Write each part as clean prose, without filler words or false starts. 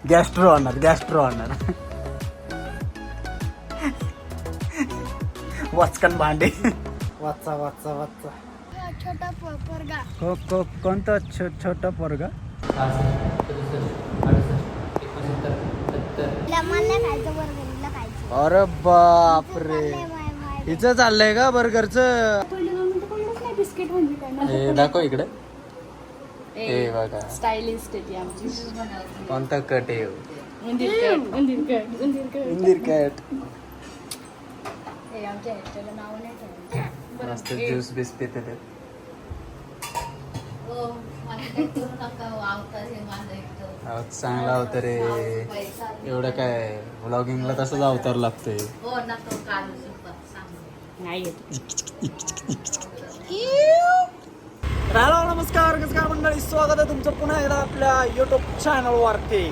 Gastro honour वाचकन भांडे वाचा छोटा पोरगा. कोणता छोटा पोरगा? अरे बापरे, हिचं चाललंय का बर्गरचं? बिस्किट म्हणजे काय? हे दाखव इकडे. हे बघा स्टायलिस्ट आहे आमची. कोणता कट आहे? उंदीर कट. हे आमच्या हॉस्टेलला नाव नाही ठेवलं. मस्त ज्यूस बीस पिते ते. चांगला अवतार रे. एवढं काय व्लॉगिंगला तसंच अवतार लागतोय. हॅलो नमस्कार मंडळी, स्वागत आहे तुमचं पुन्हा एकदा आपल्या युट्यूब चॅनलवरती.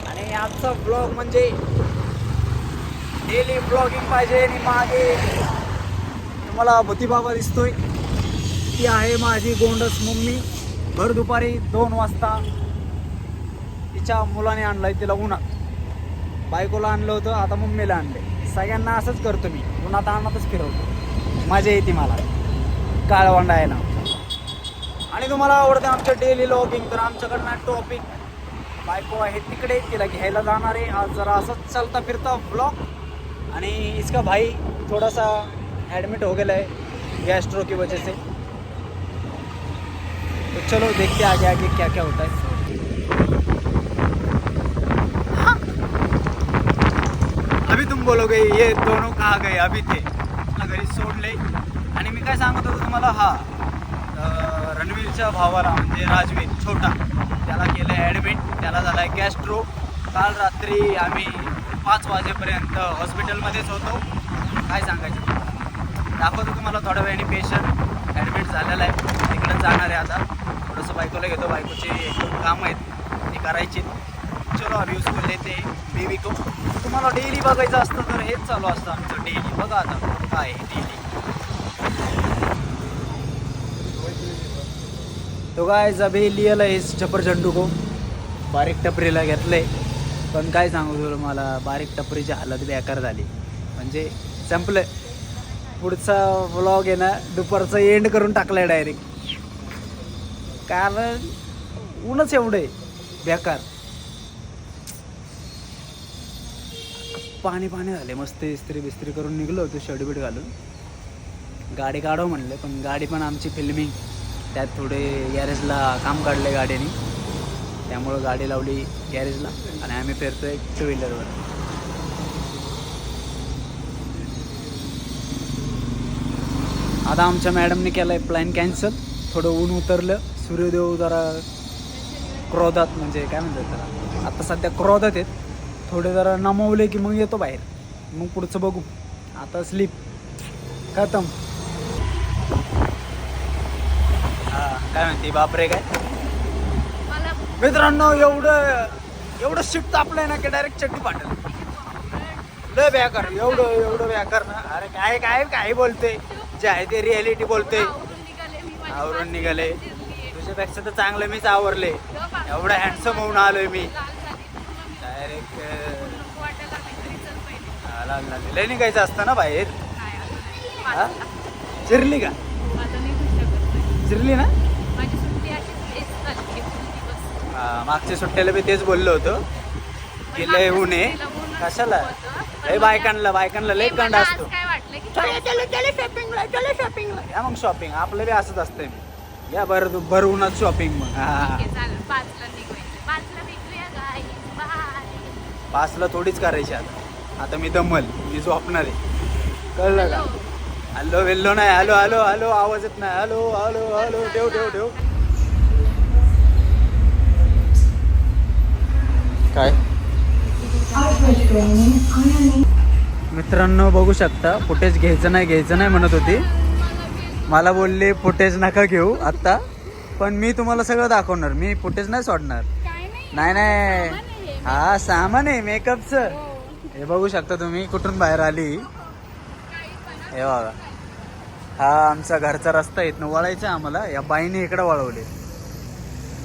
आणि आजचा ब्लॉग म्हणजे डेली ब्लॉगिंग पाहिजे. आणि मागे तुम्हाला भूतीबाबा दिसतोय, ती आहे माझी गोंडस मम्मी. भर दुपारी 2 वाजता तिच्या मुलाने आणलाय तिला उन्हात. बायकोला आणलं होतं, आता मम्मीला आणले. सगळ्यांना असंच करतो मी, उन्हात आणतच फिरवतो. मजा येते मला काळवंडा आहे ना. आणि तुम्हाला आवडते आमच्या डेली व्लॉगिंग, तर आमच्याकडनं टॉपिक बायको आहे तिकडे, तिला घ्यायला जाणार आहे आज. जरा असंच चलता फिरता ब्लॉग. आणि इसका भाई थोड़ा सा एडमिट हो गया है गैस्ट्रो की वजह से. तो चलो देखते आगे आगे क्या क्या होता है. अभी तुम बोलोगे ये दोनों कहाँ गए? अभी थे घरी सोडले. आणि मी काय सांगत होतो तुम्हाला, हा रणवीरच्या भावाला म्हणजे राजवीर छोटा, त्याला केलं ॲडमिट. त्याला झाला आहे गॅस्ट्रो. काल रात्री आम्ही 5 वाजेपर्यंत हॉस्पिटलमध्येच होतो. काय सांगायचं, दाखवतो तुम्हाला थोड्या वेळाने. पेशंट ॲडमिट झालेला आहे, तिकडे जाणार आहे आता. थोडंसं बायकोला घेतो, बायकोचे 1-2 कामं आहेत ती करायची. चलो अभी उसको लेते बेबी को. तुम्हाला डेली बघायचं असतं तर हेच चालू असतं आमचं डेली. बघा आता काय डेली. तो काय अभी लिहिलं आहे चपरचंडू को. बारीक टपरीला घेतलंय, पण काय सांगू तुला, मला बारीक टपरीची हालत बेकार झाली. म्हणजे संपलं. पुढचा व्लॉग आहे ना दुपारचा एंड करून टाकलाय डायरेक्ट. कारण ऊनच एवढं आहे बेकार. पाणी झाले. मस्त इस्त्री बिस्त्री करून निघलो होतो शर्ट बीट घालून. गाडी काढव म्हणलं, पण गाडी पण आमची फिल्मिंग, त्यात थोडे गॅरेजला काम काढले गाडीने, त्यामुळं गाडी लावली गॅरेजला. आणि आम्ही फिरतोय 2 व्हीलरवर. आता आमच्या मॅडमने केलं आहे प्लॅन कॅन्सल. थोडं ऊन उतरलं, सूर्यदेव जरा क्रोधात, म्हणजे काय म्हणतात त्याला, आता सध्या क्रोधात आहेत. थोडे जरा नमवले की मग येतो बाहेर. मग पुढचं बघू. आता स्लीप खतम. काय म्हणते बापरे काय मित्रांनो, एवढं शिफ्ट तापलंय ना की डायरेक्ट चड्डी फाटेल. लय बेकार, एवढं बेकार ना. अरे काय काय काय बोलते, जे आहे ते रिॲलिटी बोलते. आवरून निघाले. तुझ्यापेक्षा तर चांगलं मीच आवरले. एवढं हँडसम होऊन आलोय मी डायरेक्ट. लय निघायचं असतं ना बाहेर. हा चिरली का? चिरली ना. मागच्या सुट्ट्याला मी तेच बोललो होतो की लय ऊन आहे. कशाला लय बायकांना लय कंड असतो. या मग शॉपिंग आपलं बी असंच असतंय. या भर उन्हात शॉपिंग. मग 5ला थोडीच करायची. आता मी दमल, मी झोपणार आहे. कळलं का? हॅलो वेल्लो नाही. हॅलो आवाज येत नाही. हॅलो ठेव. काय मित्रांनो बघू शकता, फुटेज घ्यायचं नाही म्हणत होती. मला बोलले फुटेज नका घेऊ आत्ता, पण मी तुम्हाला सगळं दाखवणार. मी फुटेज नाही सोडणार. नाही. हा सामान आहे मेकअपचं. हे बघू शकता तुम्ही कुठून बाहेर आली. हे बघा, हा आमचा घरचा रस्ता इथनं वळायचा आम्हाला. या बाईने इकडं वळवले.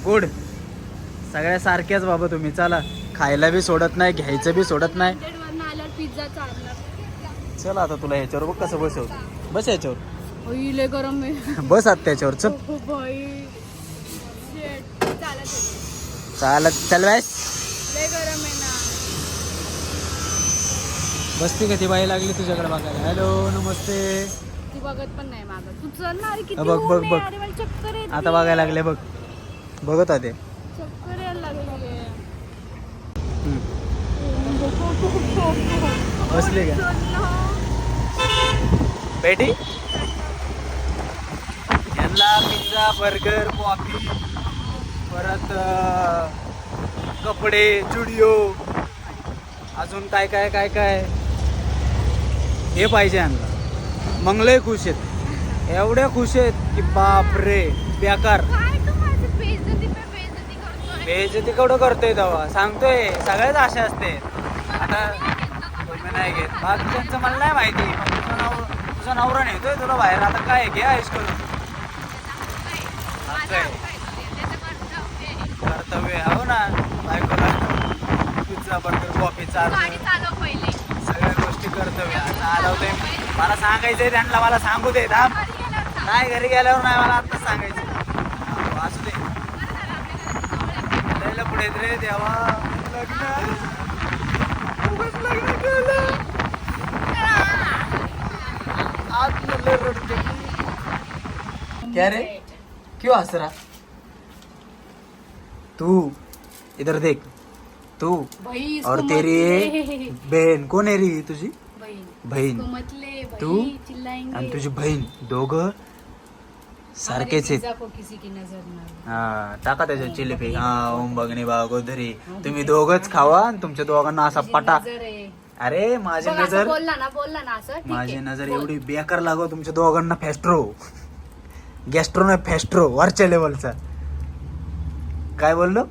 गुड. सगळ्या सारख्याच बाबा तुम्ही. चला खायला बी सोडत नाही, घ्यायचं बी सोडत नाही. वरनं आल्यावर पिझ्झा चालणार. चल आता तुला ह्याच्यावर बघ कसं बसवतो. बस ह्याच्यावर, लय गरम आहे. बस आता त्याच्यावर. चल हो बाई. Shit. चालत आहे. चालत चल बस. लय गरम आहे ना. बसती का ती बाई लागली तुझ्याकडे बघायला. हॅलो नमस्ते. ती बघत पण नाही मागत. तू चल ना, अरे किती बघ, बघ, ऊन आहे. बघ. अरे मला चक्कर येते. आता बघायला लागले बघ. बघत होते. चक्कर यायला लागली. बसली का बेटी. यांना पिझ्झा, बर्गर, कॉफी, परत कपडे, जुडिओ, अजून काय काय काय काय हे पाहिजे यांना. मंगलय खुश आहेत, एवढे खुश आहेत की बाप रे बेकार. काय तू माझी बेइज्जती पे बेइज्जती करतोय? बेइज्जती केवढं करतोय तेव्हा सांगतोय. सगळ्याच आशा असते. आता तुम्ही नाही घेत, बाकीच्यांचं मला नाही माहिती. तुझा नवरा नेतोय तुला बाहेर. आता काय घे आयुष करून. कर्तव्य हो ना बायकोला. पिझ्झा, बर्गर, कॉफी, गाडी चालव पहिले. सगळ्या गोष्टी कर्तव्य. आता आलवतोय मला सांगायचंय त्यांना. मला सांगू दे थांब. नाही घरी गेल्यावर नाही, मला आत्ताच सांगायचं. असू दे. लयला पुढे येत रे देवा. लग्न केलं. आज मुलं रडते. क्या रे क्यों हंस रहा? तू इधर देख. तू भाई और तेरी बहन कोण आहे रे तुझी बहीण. तू आणि तुझी बहीण दोघं सारखेच आहेत. हा टाका त्याच्यात चिली फ्लेक्स. हा ओम भगनी बागोदरी. तुम्ही दोघच खावा आणि तुमच्या दोघांना असा पटा. अरे माझी नजर, बोलला ना असं. माझी नजर एवढी बेकार लागो तुमच्या दोघांना. फेस्ट्रो गॅस्ट्रो नाही, फेस्ट्रो वरच्या लेवलचा. काय बोललो?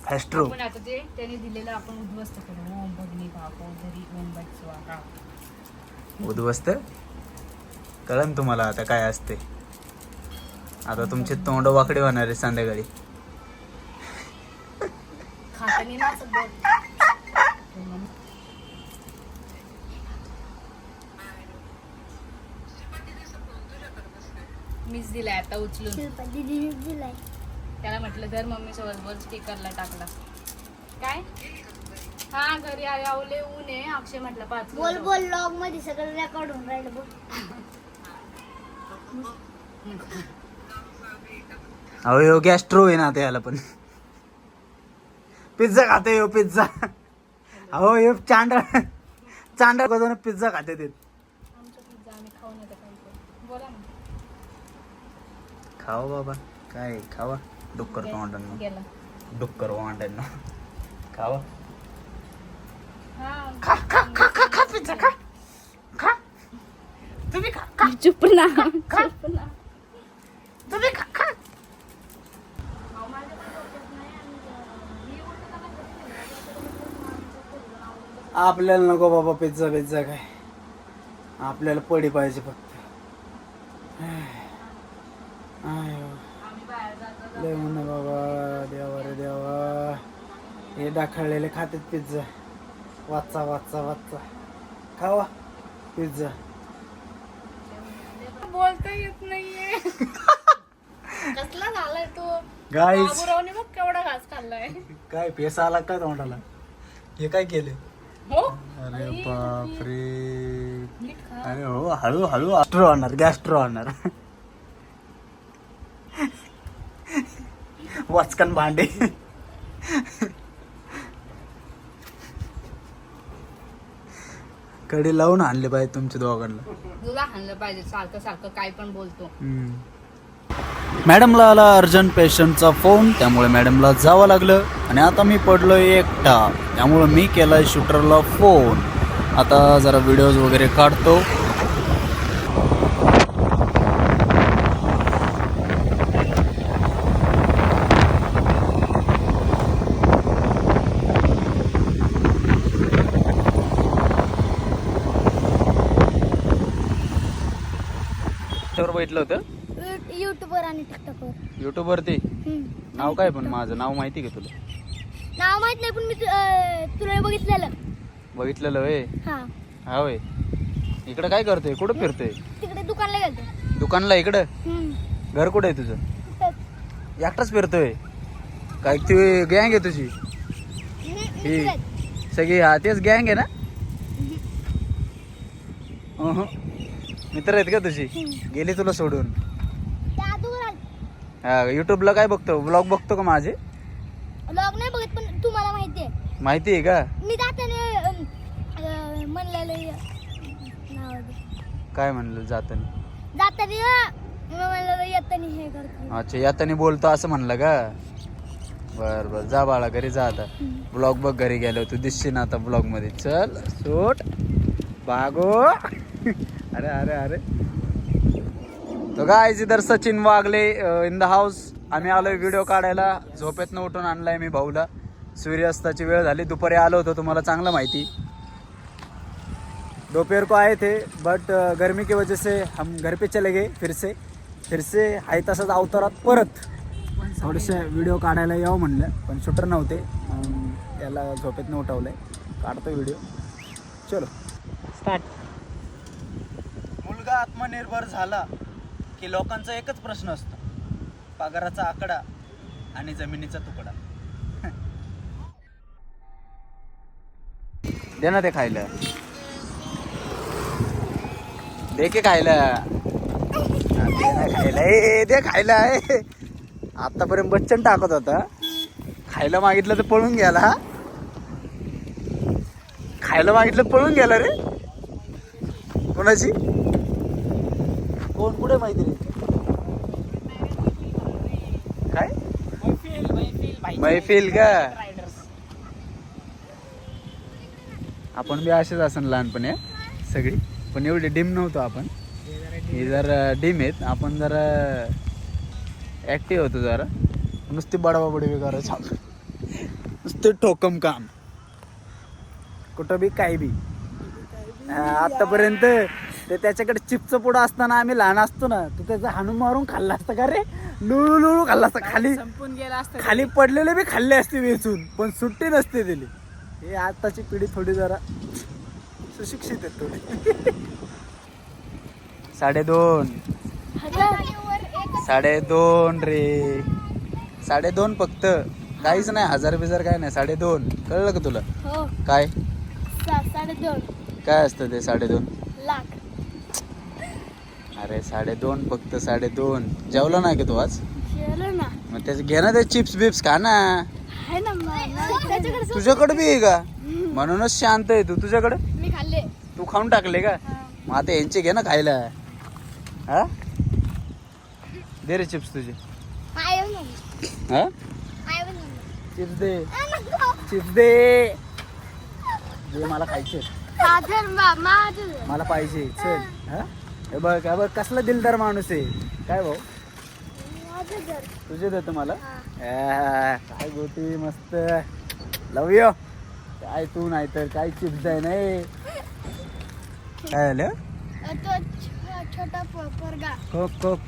फेस्ट्रो. पण आता ते त्याने दिलेलं आपण उद्ध्वस्त करू. ओम भगनी बागोदरी ओम बच्चवा. उद्ध्वस्त कळन तुम्हाला आता काय असते. आता तुमचे तोंड वाकडे होणार आहे संध्याकाळी. खातानी ना असं बोल. मीच दिलाय आता उचलून. त्याला म्हटलं धर मम्मी सोबत बोल. स्टिकरला टाकला. काय हा घरी आले आवले ऊन आहे. अक्षय म्हटलं पाच बोल बोल लॉग मध्ये सगळं रेकॉर्ड होऊन राहिलं बोल. अहो ह्यो गॅस्ट्रो आहे ना त्याला पण. पिझ्झा खाते ह्यो पिझ्झा. अहो ह्यो चांडा करून पिझ्झा खाते ते. आमचा पिझ्झा आम्ही खाऊ नका काही. बोला ना. खावा बाबा काय खावा. डुक्कर तोंडांना, गेला. डुक्कर वांड्यांना खावा. हा खा खा खा खा खा पिझ्झा खा खा. तुम्ही खा खा. चुप ना चुप ना. तुम्ही खा खा. आपल्याला नको बाबा पिझ्झा पिझ्झा काय. आपल्याला पडी पाहिजे फक्त. लय म्हणा बाबा देवा रे देवा. हे डाखळलेले खातात पिझ्झा. वाचा वाचा वाचा खावा पिझ्झा. बोलता येत नाहीये. कसला झालाय तो. गाईस बाबूरावने बघ केवढा घास खाल्लाय. काय पेसा आला काय तोंडाला. हे काय केले. हो अरे बापरे. नीट खा. अरे हो हळू हळू गॅस्ट्रो होणार गॅस्ट्रो होणार. वाचकन भांडे. कडी लावून आणले पाहिजे तुमच्या दोघांना. तुला हाणलं पाहिजे. सारखं सारखं काय पण बोलतो. मॅडमला आला अर्जंट पेशंटचा फोन, त्यामुळे मॅडमला जावं लागलं. आणि आता मी पडलोय एकटा, त्यामुळे मी केलाय शूटरला फोन. आता जरा व्हिडिओज वगैरे काढतो. बैठलं होतं युट्यूबवर आणि टिकटॉकवर. युट्यूब वरती. नाव काय पण माझं नाव माहिती का तुला? नाव माहित नाही पण मी तुला बघितलेलं. बघितलेलं होय. हा हा होय. इकडं काय करतोय? कुठं फिरतोय? तिकडे दुकानला गेलतो. दुकानला इकडं? घर कुठं आहे तुझं? एकटाच फिरतोय काय? ती गँग आहे तुझी ही सगळी? हा तेच गँग आहे ना? मित्र आहेत का तुझी? गेली तुला सोडून? हा युट्यूबला काय बघतो? ब्लॉग बघतो का माझे? ब्लॉग नाही बघत पण तुम्हाला माहिती आहे. माहिती आहे का? मी जाताना म्हणलेलं काय म्हणलं जाताना? म्हणलेलं येताना हे करतो. अच्छा यातानी बोलतो असं म्हणलं का? बर बर जा बाळा घरी जा आता. ब्लॉग बघ घरी गेलो तू दिसशील ना आता ब्लॉग मध्ये. चल सोट बागो. अरे अरे अरे तो गाइस इधर सचिन वागले इन द हाऊस. आम्ही आलोय व्हिडिओ काढायला. झोपेतनं उठून आणलाय मी भाऊला. सूर्यास्ताची वेळ झाली. दुपारी आलो होतो तुम्हाला चांगलं माहिती. दोपहर को आए थे बट गर्मी की वजह से हम घर पे चले गए फिर से आहे तसंच अवतारात परत. थोडेसे व्हिडिओ काढायला यावं म्हणलं पण शूटर नव्हते. त्याला झोपेतनं उठवलंय. काढतो व्हिडिओ. चलो स्टार्ट. मुलगा आत्मनिर्भर झाला की लोकांचा एकच प्रश्न असतो, पगाराचा आकडा आणि जमिनीचा तुकडा. दे ना ते खायला. दे के खायला. दे ना खायला. दे खायला. आतापर्यंत बच्चन टाकत होता. खायला मागितलं तर पळून गेला. खायला मागितलं पळून गेला रे. कोणाची? कोण? कुठे माहिती रे? काय मैफिल का? आपण बी असेच असन लहानपणी सगळी पण एवढी डिम नव्हतो आपण. हे जरा डिम आहेत. आपण जरा ऍक्टिव्ह होतो जरा. नुसती बडवाबडवी करायचं आपण. नुसते ठोकम काम कुठं बी काय बी. आतापर्यंत ते त्याच्याकडे चिपचं पुढं असताना आम्ही लहान असतो ना तर त्याचं हाणून मारून खाल्ला असतं का रे. लुळू लुळू खाल्ला असतं. खाली संपून गेला असतं. खाली पडलेले बी खाल्ले असते वेचून पण सुट्टी नसते दिली. हे आताची पिढी थोडी जरा सुशिक्षित आहे थोडी. 2.5 2.5 रे. 2.5 फक्त. काहीच नाही. 1000 बिजार काय नाही. 2.5 कळलं का तुला? हो काय 2.5 काय असतं ते? 2.5 लाख. अरे 2.5 फक्त. 2.5 जेवला नाही का तू आज? जेवलो ना. मग त्याचं घे ना ते चिप्स बिप्स खा ना. आहे ना त्याच्याकडे. तुझ्याकडे बी आहे का? म्हणूनच शांत आहे तू. तुझ्याकडे मी खाल्ले. तू खाऊन टाकले का? मग आता यांचे घे ना खायला. हा दे रे चिप्स तुझे. हा चिप्स दे. चिप्स दे. मला खायचे. मला पाहिजे. चल. हा हे बघ कसला दिलदार माणूस आहे. काय भाऊ तुझे देतो मला. काय गोटी मस्त. लव यू. काय तू नाही तर काय चिप्स आहे नाही. काय झालं? छोटा पोरगा.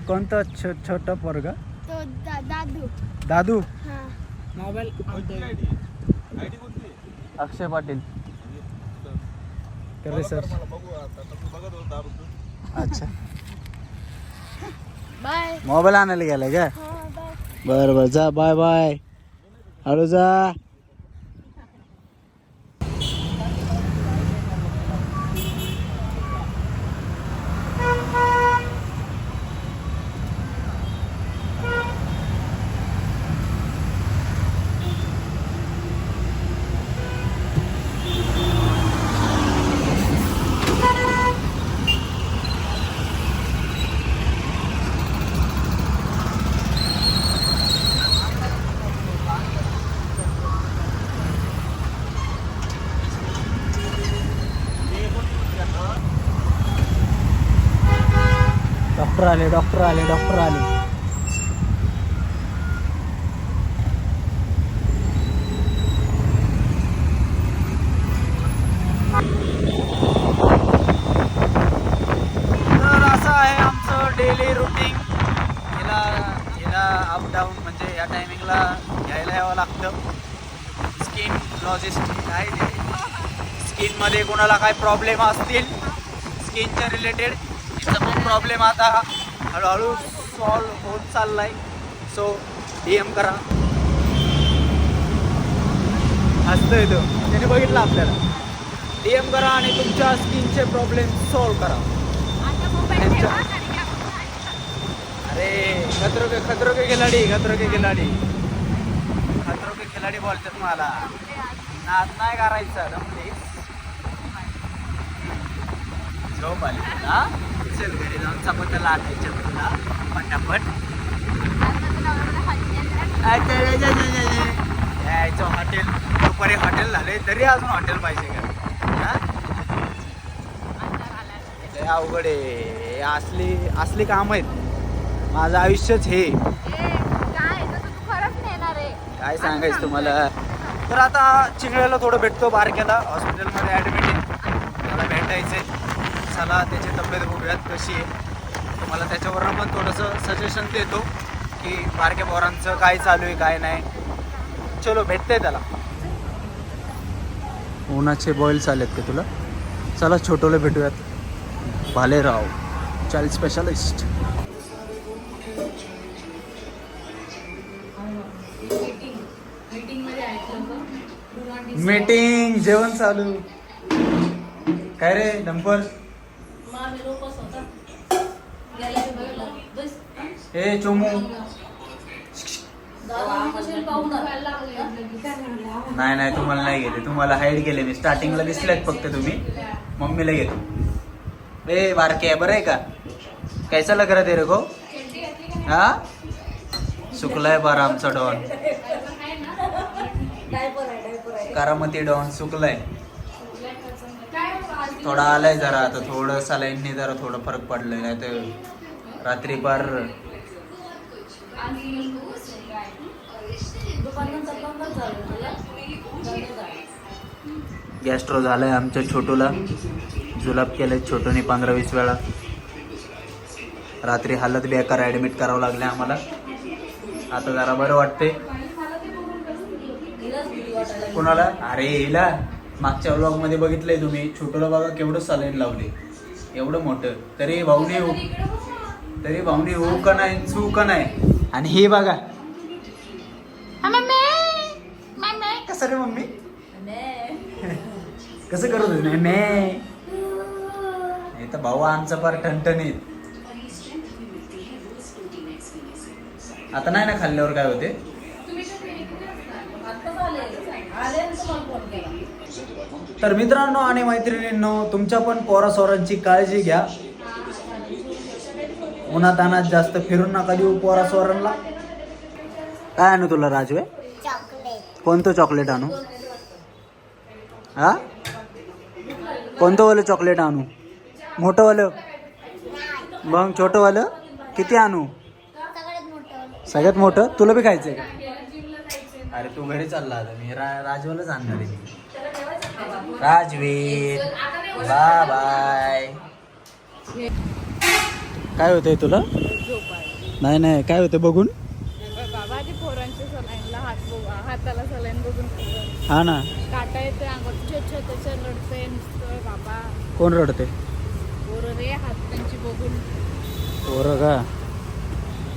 कोणता छोटा पोरगा? तो दादू. दादू. मोबाईल अक्षय पाटील करे सर. अच्छा बाय. मोबाईल आणायला गेलाय का? बर बर जा. Bye bye. हळू जा. डॉक्टर आले. तर असं आहे आमचं डेली रुटीन. हिला अप डाऊन म्हणजे या टायमिंगला घ्यायला यावं लागतं. पाहिजे. स्किनमध्ये कोणाला काय प्रॉब्लेम असतील स्किनच्या रिलेटेड, तिचा पण प्रॉब्लेम आता हळूहळू सॉल्व्ह होत चाललाय. सो DM करा. हसतोय तो, त्याने बघितलं आपल्याला. DM करा आणि तुमच्या स्किनचे प्रॉब्लेम सॉल्व्ह करा. अरे खतरो के खिलाडी बोलतात मला. नाद नाही करायचं प्लीज. झोप आली तुला, चल घरी जाऊन चपात्या लाटायच्या तुला पटापट. यायचं हॉटेल, दुपारी हॉटेल झाले तरी अजून हॉटेल पाहिजे का? अवघड आहे. असली काम आहेत. माझं आयुष्यच हे. काय सांगायचं तुम्हाला. तर आता चिंगळ्याला थोडं भेटतो, बारक्याला हॉस्पिटलमध्ये ॲडमिट आहे. मला भेटायचं. चला त्याची तब्येत बघूयात कशी आहे. तुम्हाला त्याच्यावरनं पण थोडंसं सजेशन देतो की बारक्या पोरांचं काय चालू आहे काय नाही. चलो भेटते त्याला. उन्हाचे बॉईल्स आलेत का तुला? चला छोटोला भेटूयात. Bhalerao child specialist. मीटिंग जेवण चालू. काय रे डंपर? हे चोमू. नाही तुम्हाला नाही गेले, तुम्हाला हाईड केले मी. स्टार्टिंगला दिसलेत फक्त तुम्ही. मम्मीला घेतो. ए बारके बरं आहे का? कैसा लग रहा तेरे को? हा सुकलाय बारा आमचा डॉन. कारामती डॉन सुकलाय. थोडा आलाय जरा आता. थोडं सलाईनने जरा थोडं फरक पडलाय. नाही तर रात्री पार गॅस्ट्रो झालाय आमच्या छोटूला. जुलाब केलंय छोटूने 15-20 वेळा. रात्री हालत बेकार, ॲडमिट करावं लागलं आम्हाला. आता जरा बरं वाटते. कोणाला? अरे हिला मागच्या व्लॉगमध्ये बघितलंय तुम्ही. छोटूला बघा केवढं सलाईन लावले, एवढं मोठं. तरी भाऊने हो का नाही, चू का नाही. आणि हे बघा कसं रे मम्मी, कसं करत होते मे. तर भाऊ आमचा फार ठणठणीत. आता नाही ना खाल्ल्यावर काय होते. तर मित्रांनो आणि मैत्रिणींनो, तुमच्या पण पोरासोरांची काळजी घ्या. उन्हातानात जास्त फिरून नका देऊ पोरासोरांना. काय आणू तुला राजवे? कोणतं चॉकलेट आणू? हा कोणतं वालं चॉकलेट आणू? मोठं वालं? मग छोटं वालं किती आणू? सगळ्यात मोठं. तुला बी खायचंय का? अरे तू घरी चालला आता. मी राजवालाच आणणार आहे. Rajveer bye bye. काय होतंय तुला? नाही काय होतं बघून? हाताला सलाईन बघून हा ना. काटा येते अंगावर. छोटे रडते नुसतं बाबा. कोण रडते? पोरं रे, हात त्यांची बघून. पोरं का?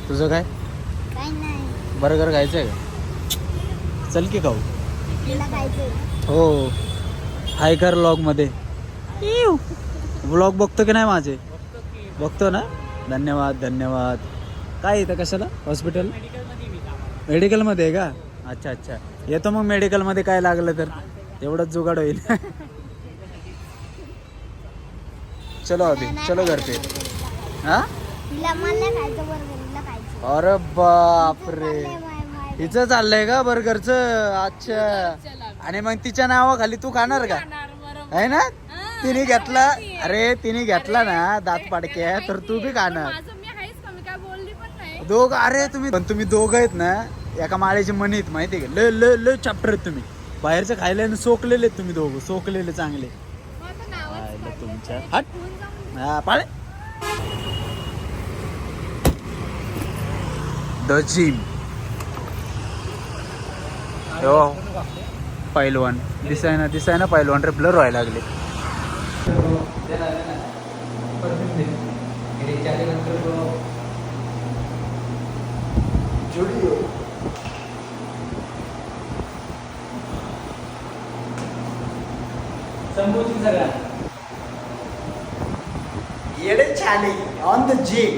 तुझं काय? बर्गर खायचंय का? चल की खाऊ. हो हाय कर व्लॉग मध्ये. व्लॉग बघतो की नाही माझे? बघतो ना. धन्यवाद. काय इथं कशाला? हॉस्पिटल मेडिकलमध्ये आहे का? अच्छा येतो मग. मेडिकलमध्ये काय लागलं तर एवढंच जुगाड होईल. चलो अभि चलो घर पे. हा अरे बापरे, हिचं चाललंय का बर्गरचं? अच्छा. आणि मग तिच्या नावाखाली तू खाणार का? आहे ना. तिने घेतला. अरे तिने घेतला ना दात पाडक्या, तर तू बी खाणार. दोघ. अरे तुम्ही दोघ आहेत ना एका माळ्याची मनीत. माहिती आहे का? लय चॅप्टर आहेत तुम्ही. बाहेरचं खायला सोकलेले आहेत तुम्ही दोघं. सोकलेले चांगले तुमच्या. हट हा पाळे. The gym. पैलवान दिसायना पैलवान रे ब्लर व्हायला लागले. येडे चाले ऑन द जिम.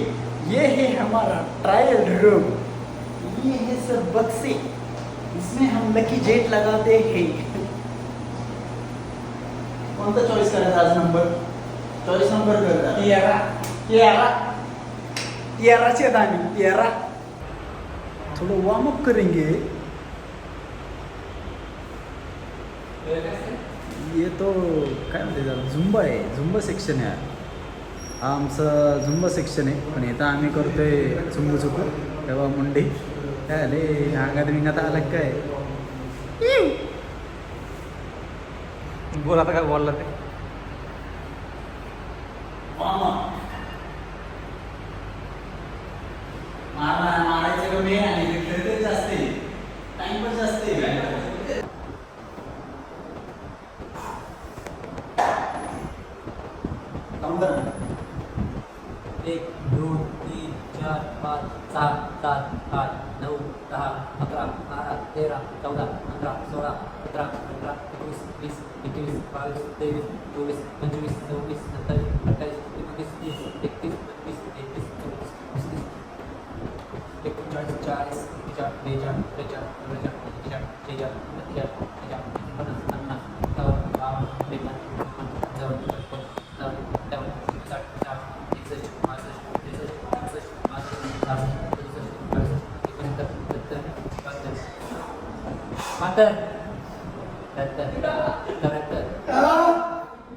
ये है हमारा ट्रायल रूम. ये है सब बक्से, इसमें हम लकी जेट लगाते हैं. कोणता चॉईस करायचा आज नंबर? चॉईस नंबर करता. तियाराचे दानी तियारा. थोडं वार्म अप करेंगे. ये तो काय म्हणते त्याला, झुंबा आहे. झुंबा सेक्शन आहे. हा आमचं झुंबा सेक्शन आहे. पण इथं आम्ही करतोय चुंबू चुकू तेव्हा मुंडी काय आले अंगात विंगात आलं काय. बोल आता काय बोलला ते. मारायचं कमी आणि जास्त टाइम पण जास्त आहे. 1, 2, 3, 4, 5, 6, 7, 8, 9, 10, 11, 12, 13, 14, 15, 16, 17, 18, 19, 20, 21, 22, 23, 24, 25, 26, 27, 28, 29, 30, 31, 32, 33, 34, 35, 40, 41, 42, 43, 44, 45,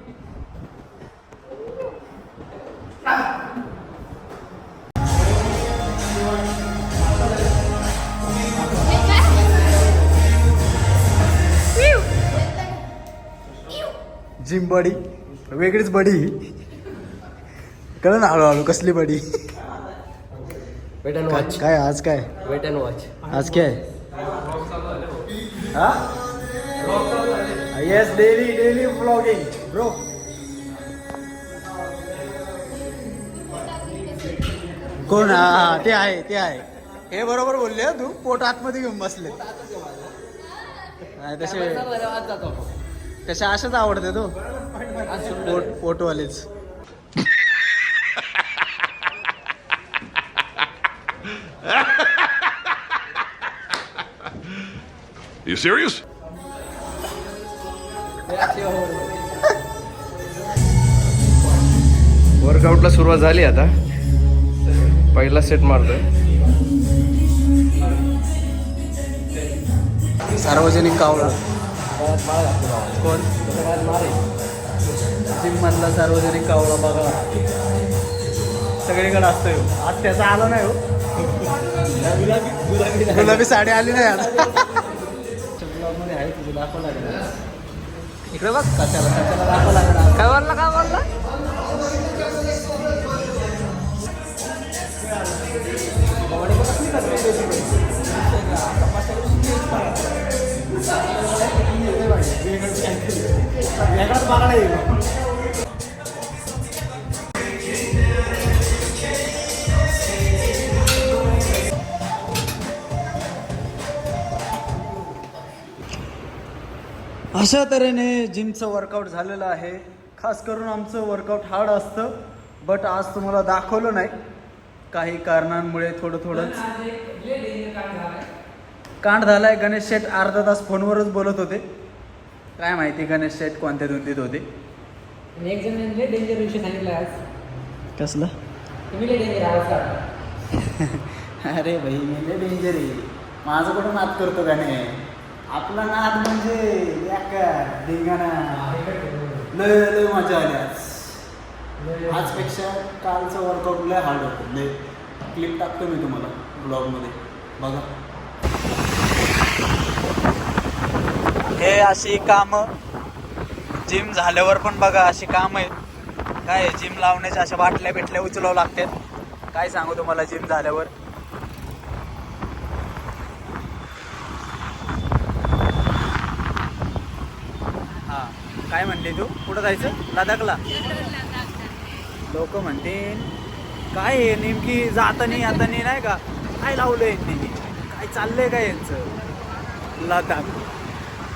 जिम बॉडी वेगळीच बॉडी. कळ ना हळूहळू कसली बॉडी. Weight and watch. काय आज काय वेट अँड वॉच. आज काय हा. Yes daily vlogging bro. कोण? हा ते आहे. हे बरोबर बोलले हा तू. पोट आतमध्ये घेऊन बसले. नाही तसे अशाच आवडते तो पोटवालेच. You serious? वर्कआउटला सुरुवात झाली आता. पहिला सेट मारतोय. सार्वजनिक कावळा कोण? जिम मधला सार्वजनिक कावळा बघा सगळीकडे असतोय. आज त्याचा आला नाही हो. गुलाबी साडी आली नाही आज. मध्ये आहे तुझं दाखवा लागेल. इकडे बघ कशाला दाखवा लागणार. काय बोलला वेगळाच बघा नाही. अशा तऱ्हेने जिमचं वर्कआउट झालेलं आहे. खास करून आमचं वर्कआउट हार्ड असतं. बट आज तुम्हाला दाखवलं नाही काही कारणांमुळे. थोडंच कांड झालाय. गणेश शेठ अर्धा तास फोनवरच बोलत होते. काय माहिती गणेश शेठ कोणत्या धुंदीत होते. एक जण डेंजर विषय सांगितला आज. कसलं? तुम्ही डेंजर आवाज. अरे भाई मी लय डेंजर आहे. माझं कुठं नाद करतो का नाही. आपला नाद म्हणजे धिंगाणा. लय मजा आली आजपेक्षा कालचं वर्कआउट लय हार्ड होतं. लय क्लिप टाकतो मी तुम्हाला ब्लॉगमध्ये बघा. हे अशी कामं जिम झाल्यावर पण बघा अशी कामं आहेत. काय जिम लावण्याच्या अशा बाटल्या उचलावं लागतात. काय सांगू तुम्हाला जिम झाल्यावर. काय म्हणली तू? कुठं जायचं? लडाखला. लोक म्हणतील काय आहे नेमकी जातानी आतानी नाही का काय लावलंय यांनी, काय चाललंय काय यांचं? लडाख.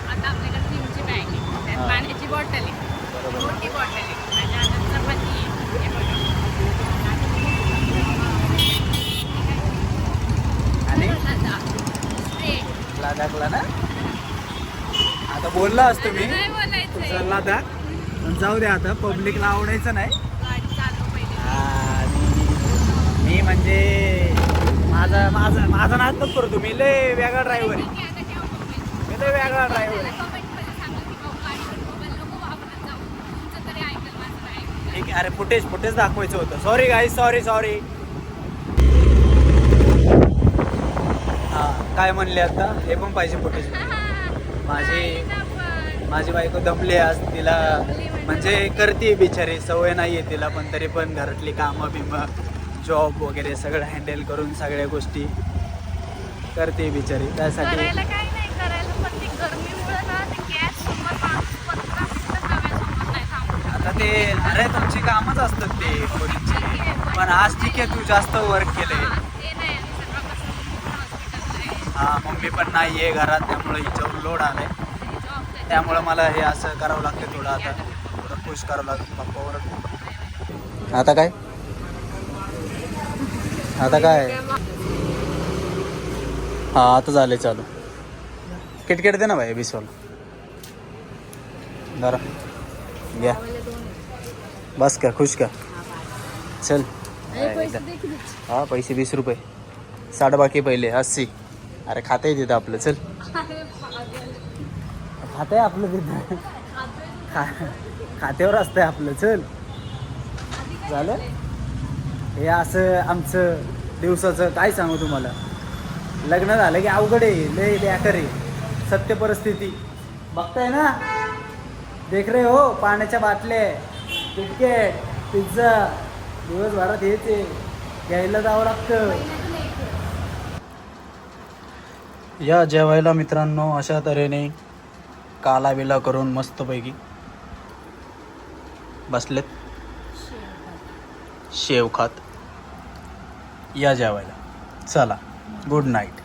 आता आपल्याकडे क्रीमची बॅग आहे, त्यात हा. पाण्याची बॉटल आहे, बरोबर. मोठी बॉटल आहे आणि आता चपाती आहे. हे बघा. आणि लडाख. Straight. लडाखला ना आता बोलला असतो मी नाही बोलायचंय. लडाख, पण जाऊ दे आता पब्लिकला आवडायचं नाही. गाडी चालू पहिले. आणि मी म्हणजे माझा नाद नको करू तुम्ही, लय वेगळा ड्रायव्हर आहे. ठीक आहे, आता ठेवा मोबाईल. मी लय वेगळा ड्रायव्हर आहे. कमेंटमध्ये सांगा की भाऊ गाडीवर मोबाईल नको वापरत जाऊ. तुमचं तरी ऐकल, माझं नाही ऐकलं. ठीक आहे. अरे फुटेज दाखवायचं होतं. Sorry guys, sorry. हा काय म्हणले आता? हे पण पाहिजे फुटेज. माझी बायको दमली आज. तिला म्हणजे करते बिचारी, सवय नाही आहे तिला, पण तरी पण घरातली कामं बिमं जॉब वगैरे सगळं हँडल करून सगळ्या गोष्टी करते बिचारी. त्यासाठी करायला काही नाही करायला, पण ती गरमीमुळे ना ते गॅस समोर माणूस 15 मिनिटं तव्यासमोर नाही थांबू. आता ते अरे तुमची कामच असतात ते पोरींची. पण आज ठीक आहे, तू जास्त वर्क केलंय. ते नाही, आणि सकाळपासून हॉस्पिटलला आहे. हा मम्मी पण नाही आहे घरात, त्यामुळे हिच्यावर लोड आलाय. जॉब त्यामुळे मला हे असं करावं लागतं थोडं. आता थोडं पुश करावं लागतं पप्पावर. आता काय हा आता झाले चालू. किटकिट दे ना भाई 20 वाला जरा घ्या. बस का? खुश का? चल. हा पैसे 20 रुपये. 60 बाकी पहिले 80. अरे खाते तिथं आपलं. चल खाते आपलं तिथं. खात्यावर असतंय आपलं. चल झालं. हे असं आमचं दिवसाचं काय सांगू तुम्हाला. लग्न झालं की अवघड आहे, लय बेकार आहे सत्य परिस्थिती. बघताय ना, देख रे हो, पाण्याच्या बाटल्या, किटकेट, पिझ्झा, दिवसभरात हेच आहे, घ्यायला जावं लागतं. या जेवायला मित्रांनो अशा तऱ्हेने काला बिला करून मस्तपैकी बसलेत शेव खात. या जेवायला. चला, गुड नाईट.